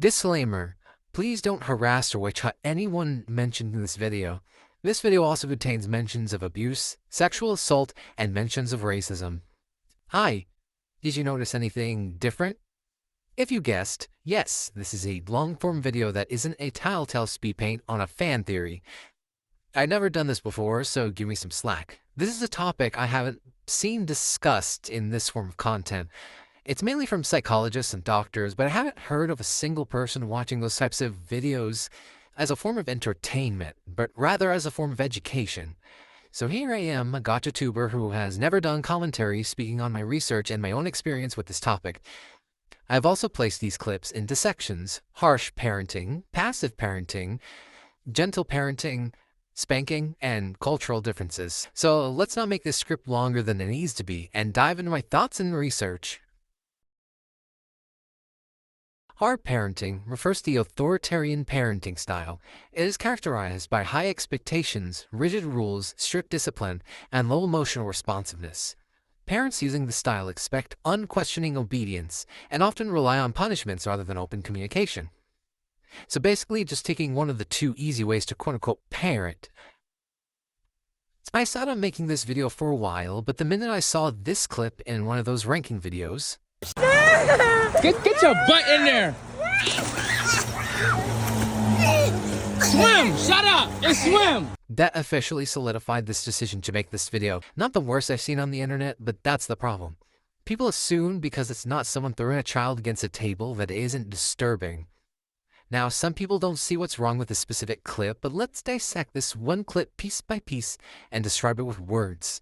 Disclaimer: please don't harass or witch hunt anyone mentioned in this video. This video also contains mentions of abuse, sexual assault, and mentions of racism. Hi, did you notice anything different? If you guessed, yes, this is a long-form video that isn't a telltale speed paint on a fan theory. I've never done this before, so give me some slack. This is a topic I haven't seen discussed in this form of content. It's mainly from psychologists and doctors, but I haven't heard of a single person watching those types of videos as a form of entertainment, but rather as a form of education. So here I am, a gotcha tuber who has never done commentary, speaking on my research and my own experience with this topic. I've also placed these clips into sections: harsh parenting, passive parenting, gentle parenting, spanking, and cultural differences. So let's not make this script longer than it needs to be and dive into my thoughts and research. Hard parenting refers to the authoritarian parenting style. It is characterized by high expectations, rigid rules, strict discipline, and low emotional responsiveness. Parents using the style expect unquestioning obedience and often rely on punishments rather than open communication. So basically just taking one of the two easy ways to quote-unquote parent. I sat on making this video for a while, but the minute I saw this clip in one of those ranking videos, Get your butt in there. Swim, shut up, and swim. that officially solidified this decision to make this video. Not the worst I've seen on the internet, but that's the problem. People assume because it's not someone throwing a child against a table that it isn't disturbing. Now, some people don't see what's wrong with this specific clip, but let's dissect this one clip piece by piece and describe it with words.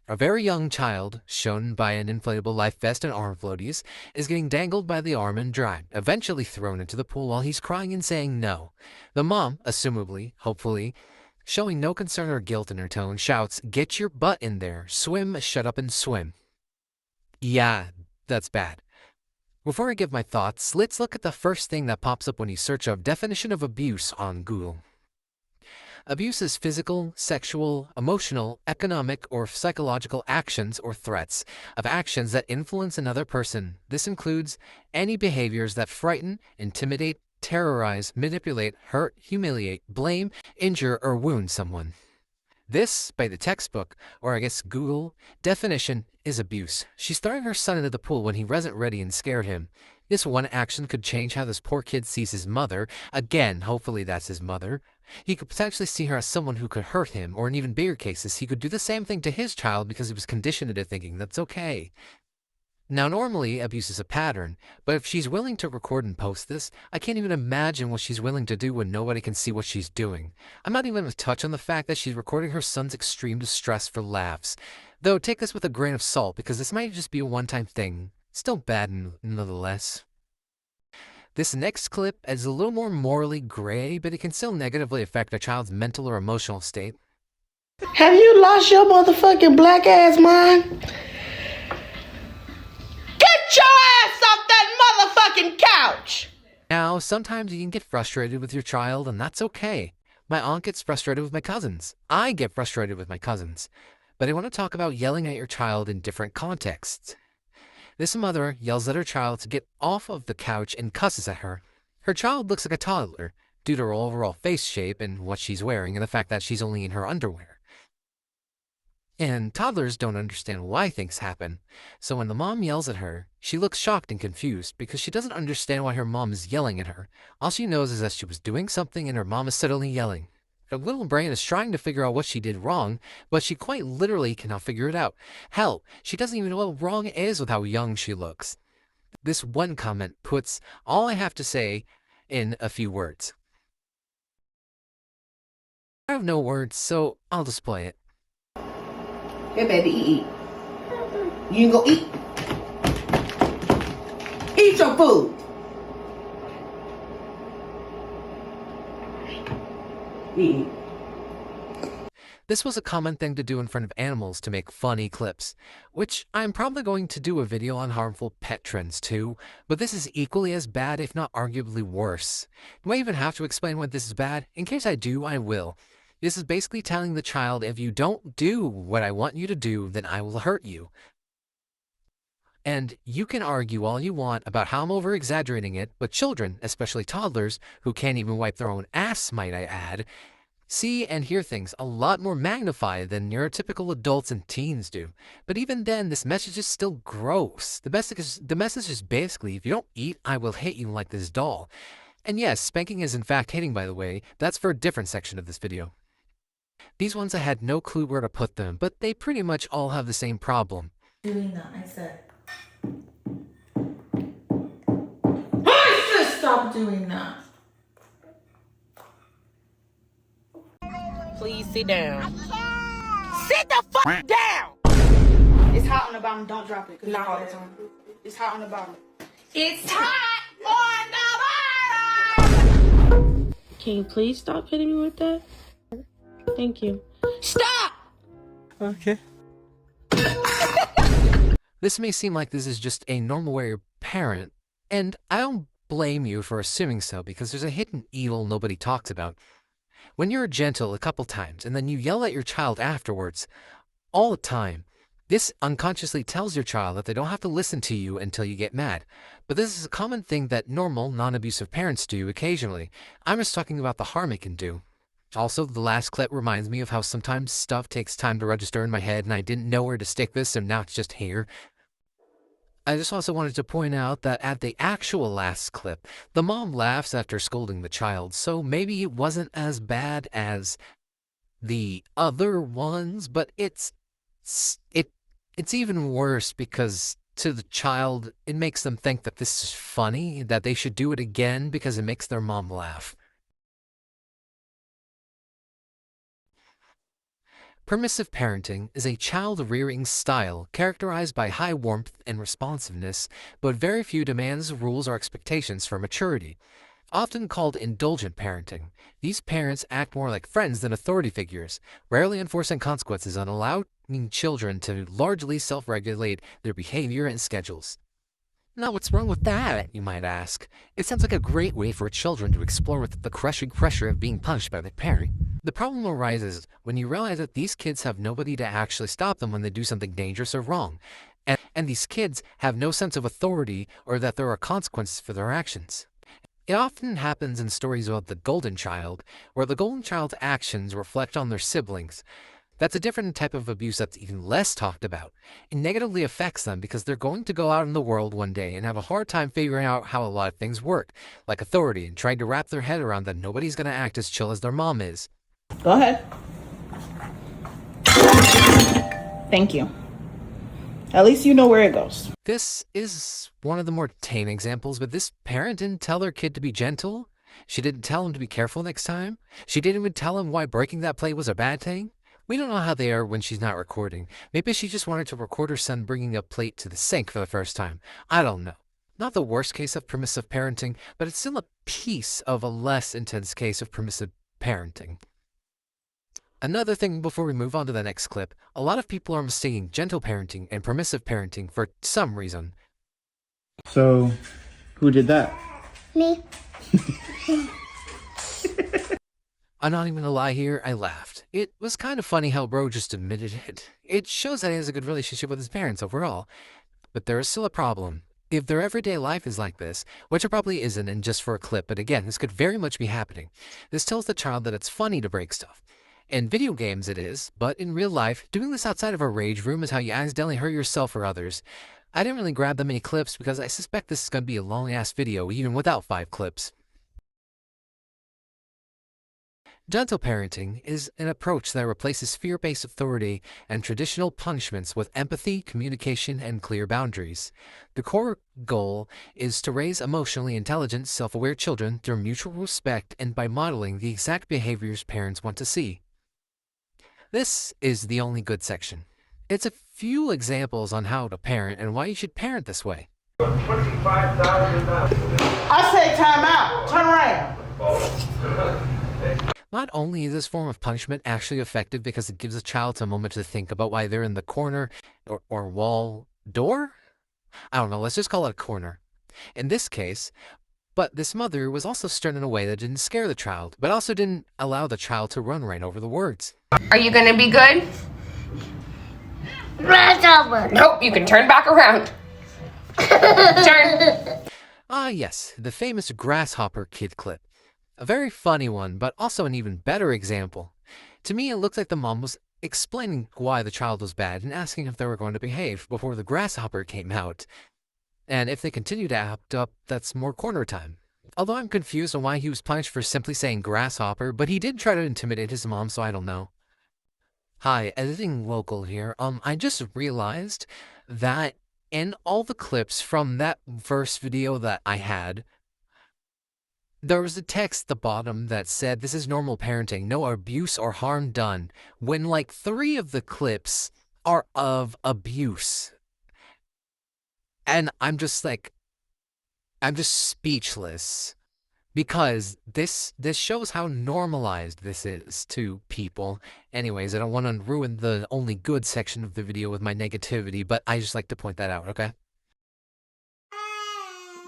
A very young child, shown by an inflatable life vest and arm floaties, is getting dangled by the arm and dragged, eventually thrown into the pool while he's crying and saying no. The mom, assumably, hopefully, showing no concern or guilt in her tone, shouts, "Get your butt in there. Swim, shut up and swim." Yeah, that's bad. Before I give my thoughts, let's look at the first thing that pops up when you search a definition of abuse on Google. Abuse is physical, sexual, emotional, economic, or psychological actions or threats of actions that influence another person. This includes any behaviors that frighten, intimidate, terrorize, manipulate, hurt, humiliate, blame, injure, or wound someone. This, by the textbook, or I guess Google, definition is abuse. She's throwing her son into the pool when he wasn't ready and scared him. This one action could change how this poor kid sees his mother. Again, hopefully that's his mother. He could potentially see her as someone who could hurt him, or in even bigger cases, he could do the same thing to his child because he was conditioned into thinking that's okay. Now, normally, abuse is a pattern, but if she's willing to record and post this, I can't even imagine what she's willing to do when nobody can see what she's doing. I'm not even going to touch on the fact that she's recording her son's extreme distress for laughs. Though, take this with a grain of salt, because this might just be a one-time thing. Still bad nonetheless. This next clip is a little more morally gray, but it can still negatively affect a child's mental or emotional state. Have you lost your motherfucking black ass mind? Get your ass off that motherfucking couch! Now, sometimes you can get frustrated with your child, and that's okay. My aunt gets frustrated with my cousins. I get frustrated with my cousins. But I want to talk about yelling at your child in different contexts. This mother yells at her child to get off of the couch and cusses at her. Her child looks like a toddler, due to her overall face shape and what she's wearing and the fact that she's only in her underwear. And toddlers don't understand why things happen. So when the mom yells at her, she looks shocked and confused because she doesn't understand why her mom is yelling at her. All she knows is that she was doing something and her mom is suddenly yelling. Her little brain is trying to figure out what she did wrong, but she quite literally cannot figure it out. Hell, she doesn't even know what wrong is with how young she looks. This one comment puts all I have to say in a few words. I have no words, so I'll display it. Hey, baby, eat. You can go eat. Eat your food. Eat. This was a common thing to do in front of animals to make funny clips, which I'm probably going to do a video on harmful pet trends too, but this is equally as bad, if not arguably worse. Do I even have to explain why this is bad? In case I do, I will. This is basically telling the child, if you don't do what I want you to do, then I will hurt you. And you can argue all you want about how I'm over-exaggerating it, but children, especially toddlers, who can't even wipe their own ass, might I add, see and hear things a lot more magnified than neurotypical adults and teens do. But even then, this message is still gross. The message is basically, if you don't eat, I will hit you like this doll. And yes, spanking is in fact hitting, by the way. That's for a different section of this video. These ones I had no clue where to put them, but they pretty much all have the same problem. Doing that, I said. I said stop doing that. Please sit down. Sit the fuck down! It's hot on the bottom. Don't drop it. Not all the time. It's hot on the bottom. It's hot on the bottom! Can you please stop hitting me with that? Thank you. Stop! Okay. This may seem like this is just a normal way you're parent, and I don't blame you for assuming so because there's a hidden evil nobody talks about. When you're gentle a couple times and then you yell at your child afterwards, all the time, this unconsciously tells your child that they don't have to listen to you until you get mad. But this is a common thing that normal, non-abusive parents do occasionally. I'm just talking about the harm it can do. Also, the last clip reminds me of how sometimes stuff takes time to register in my head and I didn't know where to stick this and now it's just here. I just also wanted to point out that at the actual last clip, the mom laughs after scolding the child, so maybe it wasn't as bad as the other ones, but it's even worse because to the child, it makes them think that this is funny, that they should do it again because it makes their mom laugh. Permissive parenting is a child-rearing style characterized by high warmth and responsiveness, but very few demands, rules, or expectations for maturity. Often called indulgent parenting, these parents act more like friends than authority figures, rarely enforcing consequences and allowing children to largely self-regulate their behavior and schedules. Now, what's wrong with that, you might ask? It sounds like a great way for children to explore with the crushing pressure of being punished by their parent. The problem arises when you realize that these kids have nobody to actually stop them when they do something dangerous or wrong. And these kids have no sense of authority or that there are consequences for their actions. It often happens in stories about the golden child, where the golden child's actions reflect on their siblings. That's a different type of abuse that's even less talked about. It negatively affects them because they're going to go out in the world one day and have a hard time figuring out how a lot of things work, like authority, and trying to wrap their head around that nobody's going to act as chill as their mom is. Go ahead. Thank you. At least you know where it goes. This is one of the more tame examples, but this parent didn't tell their kid to be gentle. She didn't tell him to be careful next time. She didn't even tell him why breaking that plate was a bad thing. We don't know how they are when she's not recording. Maybe she just wanted to record her son bringing a plate to the sink for the first time. I don't know. Not the worst case of permissive parenting, but it's still a piece of a less intense case of permissive parenting. Another thing before we move on to the next clip, a lot of people are mistaking gentle parenting and permissive parenting for some reason. So, who did that? Me. I'm not even gonna lie here, I laughed. It was kind of funny how bro just admitted it. It shows that he has a good relationship with his parents overall. But there is still a problem. If their everyday life is like this, which it probably isn't and just for a clip, but again, this could very much be happening. This tells the child that it's funny to break stuff. In video games it is, but in real life, doing this outside of a rage room is how you accidentally hurt yourself or others. I didn't really grab that many clips because I suspect this is going to be a long-ass video even without 5 clips. Gentle parenting is an approach that replaces fear-based authority and traditional punishments with empathy, communication, and clear boundaries. The core goal is to raise emotionally intelligent, self-aware children through mutual respect and by modeling the exact behaviors parents want to see. This is the only good section. It's a few examples on how to parent and why you should parent this way. I say time out. Turn around. Not only is this form of punishment actually effective because it gives a child a moment to think about why they're in the corner or wall door? I don't know, let's just call it a corner. In this case, but this mother was also stern in a way that didn't scare the child, but also didn't allow the child to run right over the words. Are you gonna be good? Grasshopper. Nope, you can turn back around. Ah, yes, the famous grasshopper kid clip. A very funny one, but also an even better example. To me, it looked like the mom was explaining why the child was bad and asking if they were going to behave before the grasshopper came out. And if they continue to act up, that's more corner time. Although I'm confused on why he was punished for simply saying grasshopper, but he did try to intimidate his mom, so I don't know. Hi, editing local here. I just realized that in all the clips from that first video that I had, there was a text at the bottom that said, "This is normal parenting, no abuse or harm done," when like 3 of the clips are of abuse. And I'm just speechless. Because this shows how normalized this is to people. Anyways, I don't want to ruin the only good section of the video with my negativity, but I just like to point that out, okay?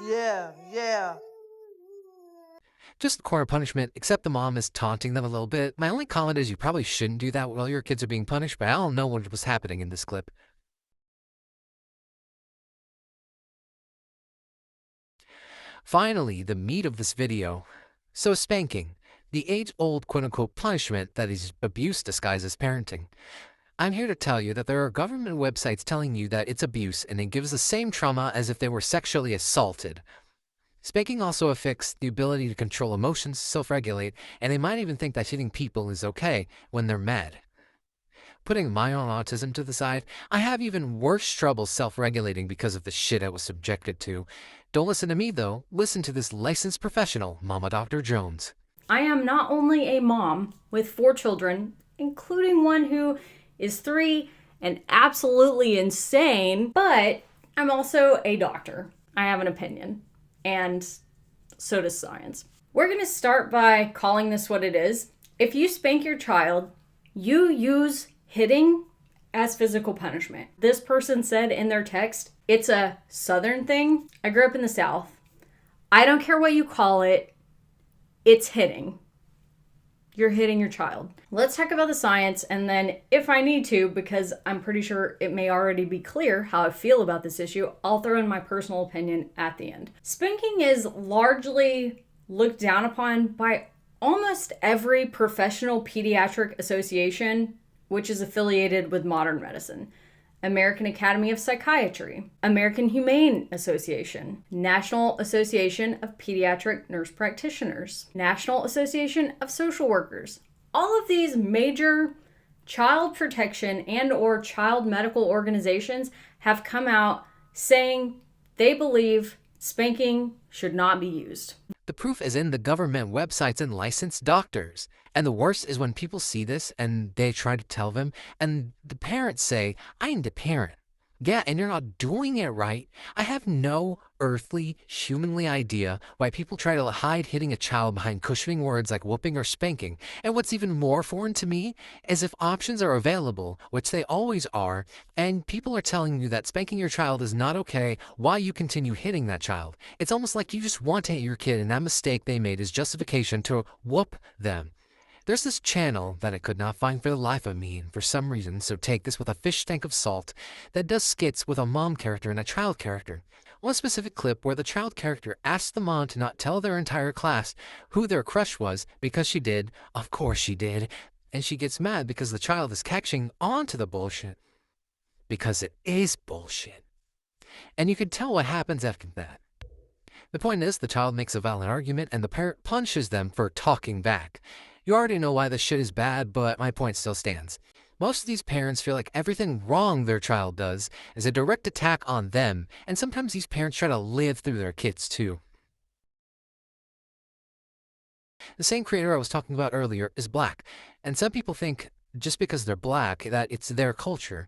Yeah. Just corner punishment, except the mom is taunting them a little bit. My only comment is you probably shouldn't do that while your kids are being punished, but I don't know what was happening in this clip. Finally, the meat of this video. So spanking, the age-old quote-unquote punishment that is abuse disguised as parenting. I'm here to tell you that there are government websites telling you that it's abuse and it gives the same trauma as if they were sexually assaulted. Spanking also affects the ability to control emotions, self-regulate, and they might even think that hitting people is okay when they're mad. Putting my own autism to the side, I have even worse trouble self-regulating because of the shit I was subjected to. Don't listen to me though, listen to this licensed professional, Mama Dr. Jones. I am not only a mom with 4 children, including one who is 3 and absolutely insane, but I'm also a doctor. I have an opinion, and so does science. We're gonna start by calling this what it is. If you spank your child, you use hitting as physical punishment. This person said in their text, it's a Southern thing. I grew up in the South. I don't care what you call it, it's hitting. You're hitting your child. Let's talk about the science, and then if I need to, because I'm pretty sure it may already be clear how I feel about this issue, I'll throw in my personal opinion at the end. Spanking is largely looked down upon by almost every professional pediatric association which is affiliated with modern medicine. American Academy of Psychiatry, American Humane Association, National Association of Pediatric Nurse Practitioners, National Association of Social Workers. All of these major child protection and or child medical organizations have come out saying they believe spanking should not be used. The proof is in the government websites and licensed doctors. And the worst is when people see this and they try to tell them, and the parents say, I'm the parent. Yeah, and you're not doing it right. I have no earthly, humanly idea why people try to hide hitting a child behind cushioning words like whooping or spanking. And what's even more foreign to me is if options are available, which they always are, and people are telling you that spanking your child is not okay, why you continue hitting that child. It's almost like you just want to hit your kid and that mistake they made is justification to whoop them. There's this channel that I could not find for the life of me, and for some reason, so take this with a fish tank of salt, that does skits with a mom character and a child character. One specific clip where the child character asks the mom to not tell their entire class who their crush was because she did, of course she did, and she gets mad because the child is catching on to the bullshit. Because it is bullshit. And you can tell what happens after that. The point is, the child makes a valid argument and the parent punches them for talking back. You already know why this shit is bad, but my point still stands. Most of these parents feel like everything wrong their child does is a direct attack on them, and sometimes these parents try to live through their kids too. The same creator I was talking about earlier is black, and some people think just because they're black that it's their culture.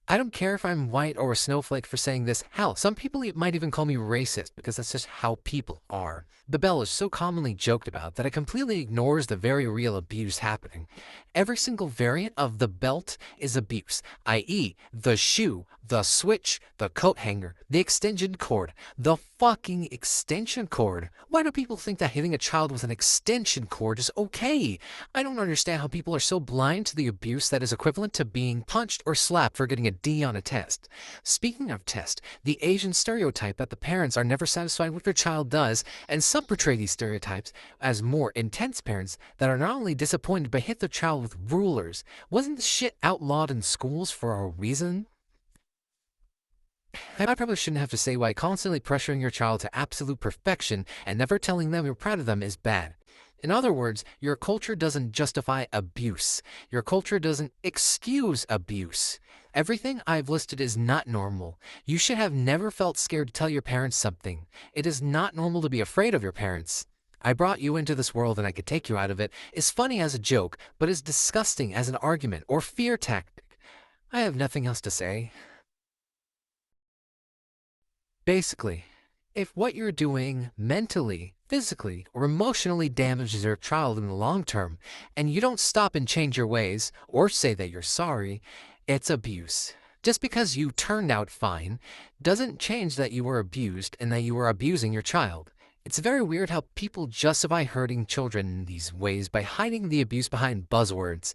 I don't care if I'm white or a snowflake for saying this. Hell, some people might even call me racist because that's just how people are. The bell is so commonly joked about that it completely ignores the very real abuse happening. Every single variant of the belt is abuse, i.e. the shoe, the switch, the coat hanger, the extension cord, the fucking extension cord. Why do people think that hitting a child with an extension cord is okay? I don't understand how people are so blind to the abuse that is equivalent to being punched or slapped for getting a D on a test. Speaking of test, the Asian stereotype that the parents are never satisfied with their child does, and some portray these stereotypes as more intense parents that are not only disappointed but hit their child with rulers. Wasn't this shit outlawed in schools for a reason? I probably shouldn't have to say why constantly pressuring your child to absolute perfection and never telling them you're proud of them is bad. In other words, your culture doesn't justify abuse. Your culture doesn't excuse abuse. Everything I've listed is not normal. You should have never felt scared to tell your parents something. It is not normal to be afraid of your parents. I brought you into this world and I could take you out of it is funny as a joke, but is disgusting as an argument or fear tactic. I have nothing else to say. Basically, if what you're doing mentally, physically, or emotionally damages your child in the long term, and you don't stop and change your ways or say that you're sorry, it's abuse. Just because you turned out fine doesn't change that you were abused and that you were abusing your child. It's very weird how people justify hurting children in these ways by hiding the abuse behind buzzwords.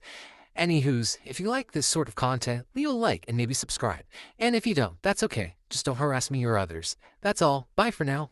Anywho's, if you like this sort of content, leave a like and maybe subscribe. And if you don't, that's okay. Just don't harass me or others. That's all. Bye for now.